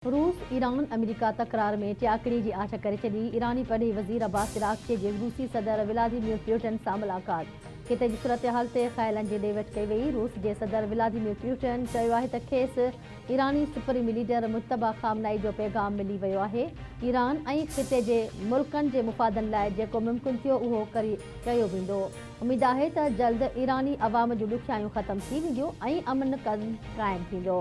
रूस Iran America तकरार में टियाकड़ी की आश करे छॾी। ईरानी पढ़ी वज़ीर अब्बास इराक़ जे रूसी सदर व्लादिमीर पुतिन सां मुलाक़ात। हिते जी सूरत हाल ते ख़्यालनि जी ॾे वठि कई वई। रूस जे सदर व्लादिमीर पुतिन चयो आहे त खेसि ईरानी सुप्रीम लीडर मुज्तबा ख़ामनाई जो पैगाम मिली वियो आहे। ईरान ऐं ख़िते जे मुल्कनि जे मुफ़ादनि लाइ जेको मुमकिन थियो उहो कयो वेंदो। उमेद आहे त जल्द ईरानी अवाम जूं ॾुखियायूं ख़तम थी वेंदियूं ऐं अमन क़ाइमु थींदो।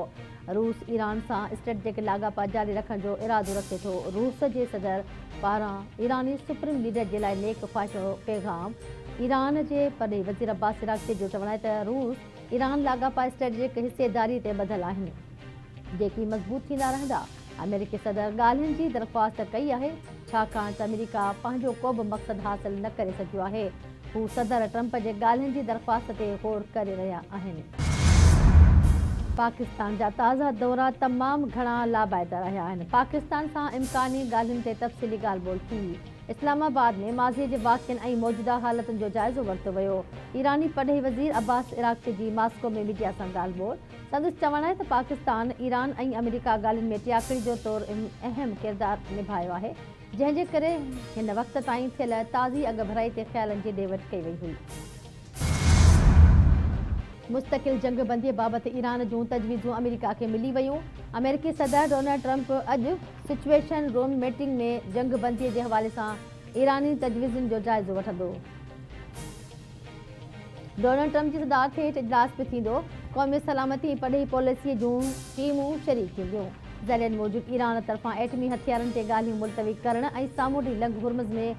रूस ईरान सां स्ट्रेटेजिक लाॻापा जारी रखण जो इरादो रखे थो। रूस जे सदर पारां ईरानी सुप्रीम लीडर जे लाइ नेक ख़्वाहिश जो पैगाम। ईरान जे पॾे वज़ीर अब्बास इराक़ी जो चवणु आहे त रूस ईरान लाॻापा स्ट्रेटेजिक हिसेदारी ते ॿधल आहिनि जेकी मज़बूत थींदा रहंदा। अमेरिकी सदर ॻाल्हियुनि जी दरख़्वास्त कई आहे छाकाणि त अमेरिका पंहिंजो को बि मक़सदु हासिल न करे सघियो आहे। हू सदर ट्रंप जे ॻाल्हियुनि जी दरख़्वास्त ते गौर करे रहिया आहिनि। पाकिस्तान जा ताज़ा दौरा तमामु घणा लाभाइदा रहिया आहिनि। पाकिस्तान सां इम्कानी ॻाल्हियुनि ते तफ़सीली ॻाल्हि ॿोल थी। इस्लामाबाद में माज़ीअ जे वाक़िअनि ऐं मौजूदा हालतुनि जो जाइज़ो वरितो वियो। ईरानी पढ़े वज़ीर अब्बास इराक़ी जी मास्को में मीडिया सां ॻाल्हि ॿोल। संदसि चवणु आहे त पाकिस्तान ईरान ऐं अमेरिका ॻाल्हियुनि में टियाकड़ी जो तौरु अहम किरदारु निभायो आहे जंहिंजे करे हिन वक़्त ताईं थियल ताज़ी अॻ भराई ते ख़्यालनि जी ॾे वठि कई वई हुई। मुस्तक़िल जंग बंदीअ बाबति ईरान जूं तजवीज़ूं अमेरिका खे मिली वयूं। अमेरिकी सदर डोनाल्ड ट्रंप अॼु सिचुएशन रूम मीटिंग में जंग बंदीअ जे हवाले सां ईरानी तजवीज़ुनि जो जाइज़ो वठंदो। डोनाल्ड ट्रंप जी सदारत हेठि इजलास बि थींदो। क़ौमी सलामती ऐं पढ़ी पॉलिसीअ जूं टीमूं शरीक थींदियूं। ज़रियनि मूजिबि ईरान तरफ़ां एटमी हथियारनि ते ॻाल्हियूं मुलतवी करण ऐं सामूंडी लंघ हुर्मुज़ में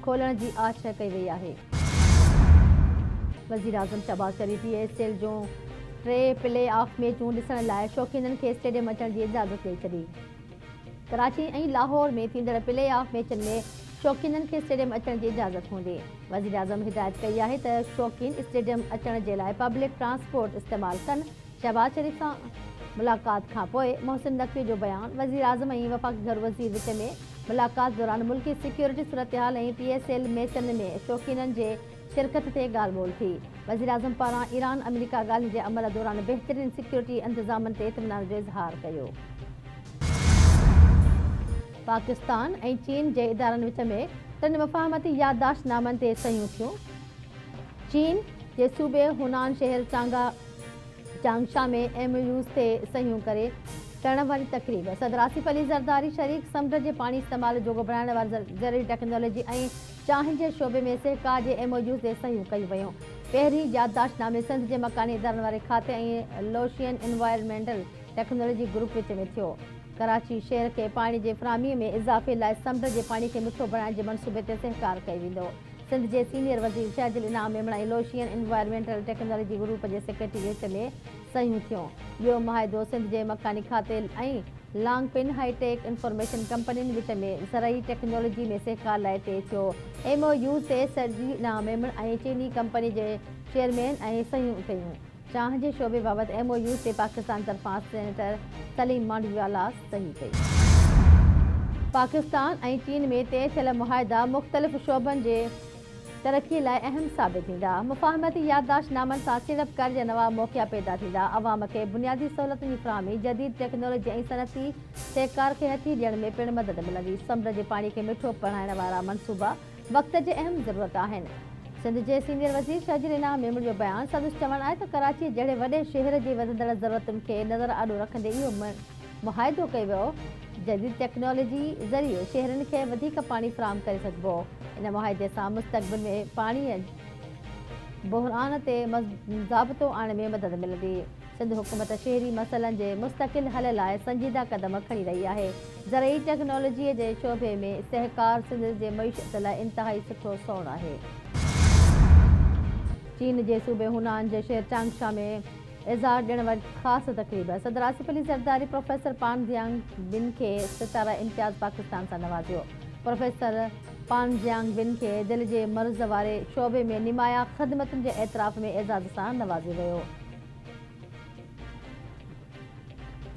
खोलण जी आछ कई वई आहे। वज़ीर आज़म शहबाज शरीफ़ PSL जूं 3 प्ले ऑफ मैचूं ॾिसण लाइ शौक़ीननि खे स्टेडियम अचण जी इजाज़त ॾेई छॾी। कराची ऐं लाहौर में थींदड़ प्ले ऑफ मैचनि में शौक़ीननि खे स्टेडियम अचण जी इजाज़त हूंदी। वज़ीर आज़म हिदायत कई आहे त शौक़ीन स्टेडियम अचण जे लाइ पब्लिक ट्रांसपोर्ट इस्तेमालु कनि। शहबाज शरीफ़ सां मुलाक़ात खां पोइ मोहसिन नक़वी जो बयानु। वज़ीर आज़म ऐं वफ़ाक़ी घर वज़ीर विच में मुलाक़ात दौरान मुल्की सिक्योरिटी सूरतहाल ऐं PSL मैचनि में शौक़ीननि जे शिरकत ते ॻाल्हि ॿोल थी। वज़ीर आज़म पारां ईरान अमेरिका ॻाल्हियुनि जे अमल दौरान बहितरीन सिक्योरिटी इंतज़ामनि ते इत्मीनान जो इज़हार कयो। पाकिस्तान ऐं चीन जे इदारनि विच में 3 मुफ़ाहमती याददाश्तनामनि ते सहियूं थियूं। चीन जे सूबे हुनान शहर चांगशा में MOUs ते सहियूं करण वारी तक़रीब। सदर आसिफ अली ज़रदारी शरीक समुंड जे पाणी इस्तेमाल जोॻो बणाइण वारी ज़रूरी टेक्नोलॉजी ऐं चांहि जे शोबे में सहकार जे MOUs ते सहियूं कयूं वयूं। पहिरीं याददाश्तनामे सिंध जे मकानी इदारनि वारे खाते ऐं लोशियन एनवायरमेंटल टेक्नोलॉजी ग्रुप विच में थियो। कराची शहर खे पाणी जे फ़राहमीअ में इज़ाफ़े लाइ समुंड जे पाणी खे मिठो बणाइण जे मनसूबे ते सहकार कयो वेंदो। सिंध जे सीनियर वज़ीर शहजुल इनाम मेमण ऐं लोशियन एनवायरमेंटल टेक्नोलॉजी ग्रुप जे सेक्रेटरी विच में सहियूं थियूं। ॿियो मुआहिदो सिंध जे मकानी खाते ऐं लॉन्गपिन हाईटेक इंफॉर्मेशन कंपनियुनि विच में ज़रई टेक्नोलॉजी में सहकार लाइ तइ थियो। MOU ते शहजुल इनाम मेमण ऐं चीनी कंपनी जे चेयरमैन ऐं सहियूं कयूं। चांहि जे शोबे बाबति MOU ते पाकिस्तान तरफ़ां सेनेटर सलीम मांडवीवाला सही कई। पाकिस्तान ऐं चीन में तइ थियल मुआहिदा मुख़्तलिफ़ शोबनि जे तरक़ीअ लाइ अहम साबित थींदा। मुफ़ाहमती याददाश्तनामनि सां सीड़पकार जा नवां मौक़िया पैदा थींदा। अवाम खे बुनियादी सहूलियतुनि जी फ़राहमी, जदीद टेक्नोलॉजी ऐं सनअती सहकार खे हथी ॾियण में पिणु मदद मिलंदी। समुंड जे पाणी खे मिठो बणाइण वारा मनसूबा वक़्त जे अहम ज़रूरत आहिनि। सिंध जे सीनियर वज़ीर शहजुल इनाम मेमण जो बयानु। संदसि चवणु आहे त कराची जहिड़े वॾे शहर जी वधंदड़ ज़रूरतुनि खे नज़र आॾो रखंदे इहो मुआहिदो कयो वियो। जदीद टेक्नोलॉजी ज़रिए शहरनि खे वधीक पाणी फ़राहम करे सघिबो। इन मुआहिदे सां मुस्तक़बिल में पाणीअ बहिरान ते ज़ाब्तो आणण में मदद मिलंदी। सिंध हुकूमत शहरी मसइलनि जे मुस्तक़िल हल लाइ संजीदा क़दम खणी रही आहे। ज़रई टेक्नोलॉजीअ जे शोबे में सहकार सिंध जे मईशत लाइ इंतिहाई सुठो सोण आहे। चीन जे सूबे हुनान जे शहर चांगशा में इज़ार ॾियण वारी ख़ासि तक़रीब। सदर आसिफ अली ज़रदारी प्रोफेसर पानजियांग बिन खे सितारा इम्तियाज़ पाकिस्तान सां नवाज़ियो। प्रोफेसर पानजियांग बिन खे दिलि जे मर्ज़ वारे शोबे में निमाया ख़िदमतुनि जे एतिराफ़ में एज़ाज़ सां नवाज़ियो वियो।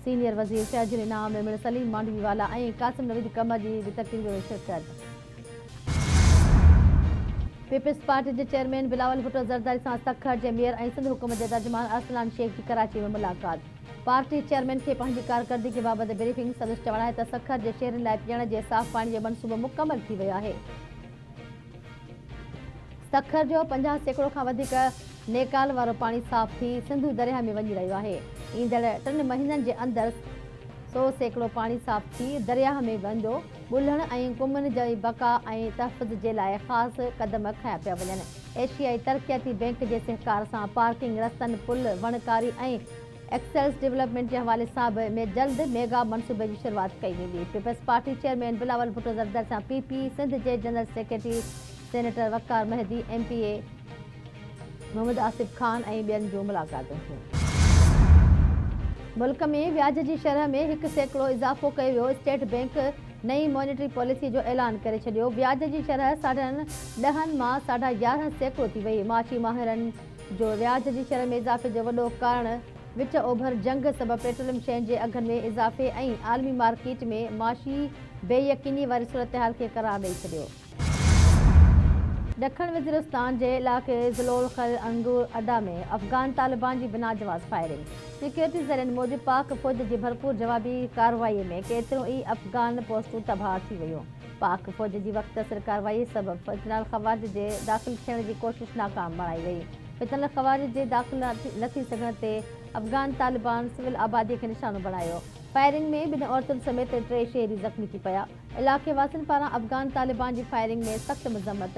सीनियर वज़ीर शहजुल इनाम मेमण सलीम मांडवीवाला ऐं कासिम नवीद कमर जी बि तक़रीब में शिरकत। पीपल्स पार्टी जे चेयरमैन बिलावल भुट्टो ज़रदारी सां तखर जे मेयर ऐं सिंध हुकूमत जे तर्जुमान अरसलान शेख जी कराची में मुलाक़ात। पार्टी चेयरमैन खे पंहिंजी कारकर्दगी बाबति ब्रीफिंग सदस्य चवण आहे त सखर जे शहरनि लाइ पीअण जे साफ़ पाणी जो मनसूबो मुकमल थी वियो आहे। सखर जो 50% खां वधीक नेकाल वारो पाणी साफ़ थी सिंधु दरिया में वञी रहियो आहे। ईंदड़ 3 महीननि जे अंदरि 100% पाणी साफ़ थी दरिया में वेंदो। ॻोल्हण ऐं कुमनि जी बका ऐं तहफ़ुज़ जे लाइ ख़ासि क़दम खंया पिया वञनि। एशियाई तरक़ियाती बैंक जे सहकार सां पार्किंग, रस्तनि, पुल, वणकारी ऐं एक्सेल्स डेवलपमेंट जे हवाले सां बि जल्द मेगा मनसूबे जी शुरूआत कई वेंदी। People's party chairman Bilawal Bhutto Zardari सां पीपी सिंध जे general secretary senator Waqar Mehdi, MPA Mohammad Asif Khan ऐं ॿियनि जूं मुलाक़ातूं थियूं। मुल्क में व्याज जी शरह में 1% इज़ाफ़ो कयो वियो। स्टेट बैंक नई मॉनेटरी पॉलिसी जो ऐलान करे छॾियो। व्याज जी शरह 10.5 मां 11.5% थी वई। माशी माहिरनि जो व्याज जी शरह में इज़ाफ़े जो वॾो कारण विच ओभर जंग सबबि पेट्रोलियम शयुनि जे अघनि में इज़ाफ़े ऐं आलमी मार्केट में माशी बेयकीनी वारी सूरतहाल खे करार ॾेई छॾियो। ॾखण वज़ीरिस्तान जे इलाइक़े ज़लोल खल अंगूर अड्डा में अफ़गान तालिबान जी बिना जवाज़ फायरिंग। सिक्योरिटी ज़रियनि मूजिबि पाक फ़ौज जी भरपूर जवाबी कार्रवाईअ में केतिरियूं ई अफ़गान पोस्टूं तबाह थी वियूं। पाक फ़ौज जी वक़्तसिर कार्रवाई सबबि फितनल ख़वारिज जे दाख़िल थियण जी कोशिश नाकाम बणाई वई। फितनल ख़वारिज जे दाख़िल न थी सघण ते अफ़गान तालिबान सिविल आबादीअ खे निशानो बणायो। फायरिंग में 2 औरतुनि समेत 3 शहरी ज़ख़्मी थी पिया। इलाइक़े वासियुनि पारां अफ़गान तालिबान जी फायरिंग में सख़्त मज़म्मत।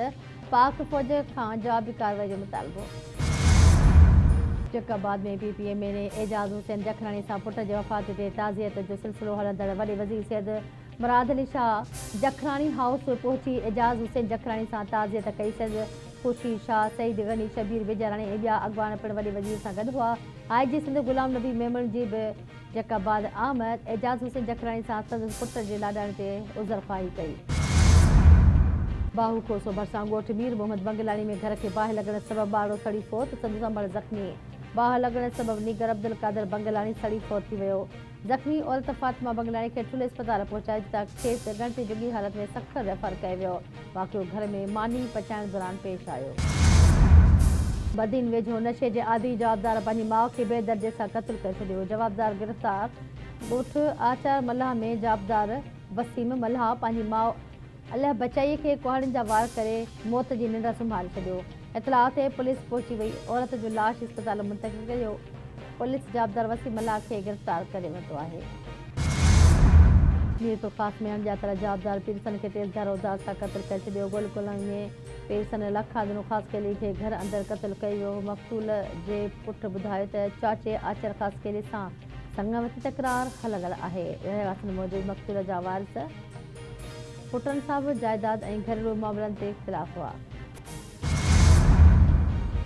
पाक फ़ौज खां जवाबी कार्रवाई जो मुतालबो। जैकबाद में PPM ने एजाज़ हुसैन जखरानी सां पुट जे वफ़ात ते ताज़ियत जो सिलसिलो हलंदड़ वॾे वज़ीर सैयद मुराद अली शाह जखरानी हाउस पहुची एजाज़ हुसैन जखरानी सां ताज़ियत कई। सैयद खुशी शाह, सईद गनी, शबीर विजराणी ऐं ॿिया अॻवान पिणु वॾे वज़ीर सां गॾु हुआ। IG सिंध गुलाम नबी मेमण जी बि जैकबाद आमद। एजाज़ हुसैन जखरानी सां संदसि पुट जे लाॾाणे ते उज़रख़्वाही कई। बाहू कोसो भरिसां ॻोठु मीर मोहम्मद बंगलाणी में घर खे बाहि लॻण सबबि ॿारड़ो सड़ी फोत, संदसि अमड़ ज़ख़्मी। बाहि लॻण सबबि नीगर अब्दुल कादर बंगलाणी सड़ी फोत थी वियो। ज़ख़्मी औरत फातिमा बंगलाणी खे ठुले अस्पताल पहुचायो, जितां खेसि गणिती जुगी हालत में सख़्त रेफर कयो वियो। वाक़ियो घर में मानी पचाइण दौरान पेश आयो। बदीन वेझो नशे जे आदी जवाबदार पंहिंजी माउ खे बेदर्जे सां क़त्ल करे छॾियो। जवाबदार गिरफ़्तार। ॻोठु आचार मल्हा में जवाबदार वसीम मल्हा पंहिंजी माउ अल्लाह बचाईअ खे कुहाड़ियुनि जा वार करे मौत जी निंड संभाले छॾियो। इतलाउ ते पुलिस पहुची वई। औरत जो लाश अस्पताल मुंतक़िल कयो। पुलिस जवाबदार वसीम मल्हा खे गिरफ़्तार करे वरितो आहे। मीरपुर ख़ासि में अणॼातल जवाबदार पीरसन खे तेज़ धार औज़ार सां क़त्ल करे छॾियो। गोलकुलनि में पीरसन लखादनो ख़ासकेली खे घर अंदरि क़त्ल कयो वियो। मक़तूल जे पुटु ॿुधायो त चाचे आचर ख़ासकेली सां संगमती तकरार हलंदड़ आहे। रहवासियुनि मूजिबि मक़तूल जा वारिस पुटनि सां बि जाइदाद ऐं घरेलू मामलनि ते इख़्तिलाफ़ हुआ।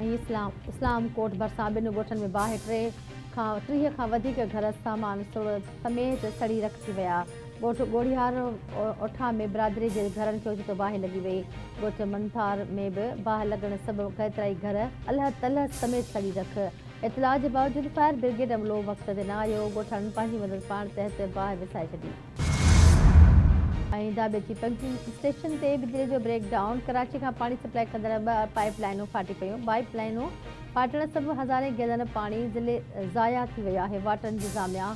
इस्लाम कोट भरिसां 2 ॻोठनि में बाहि 30 खां वधीक घर सामान समेत सड़ी रख थी विया। ॻोठु ॻोड़ियार ओठा में बिरादरी जे घरनि खे ओचितो बाहि लॻी वई। ॻोठु मंथार में बि बाहि लॻण सबबि केतिरा ई घर अल्ह तलह समेत सड़ी रख। इतलाउ जे बावजूदि फायर ब्रिगेड अमलो वक़्त ते न आयो। ॻोठाणनि पंहिंजी मदद पाण तहत बाहि विसाए छॾी। ऐं दाबेची पंपिंग स्टेशन ते बिजली जो ब्रेकडाउन। कराची खां पाणी सप्लाई कंदड़ 2 पाइप लाइनूं फाटी पयूं। पाइप लाइनूं फाटण सबबि हज़ारे गैलन पाणी ज़ाया थी वियो आहे। वाटर इंतिज़ामिया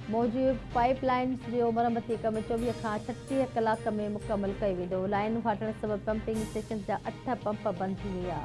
मूजिबि पाइप लाइन्स जो मरम्मती कमु 24 खां 36 कलाक में मुकमल कयो वेंदो। लाइन फाटण सबबि पंपिंग स्टेशन जा 8 पंप बंदि थी विया।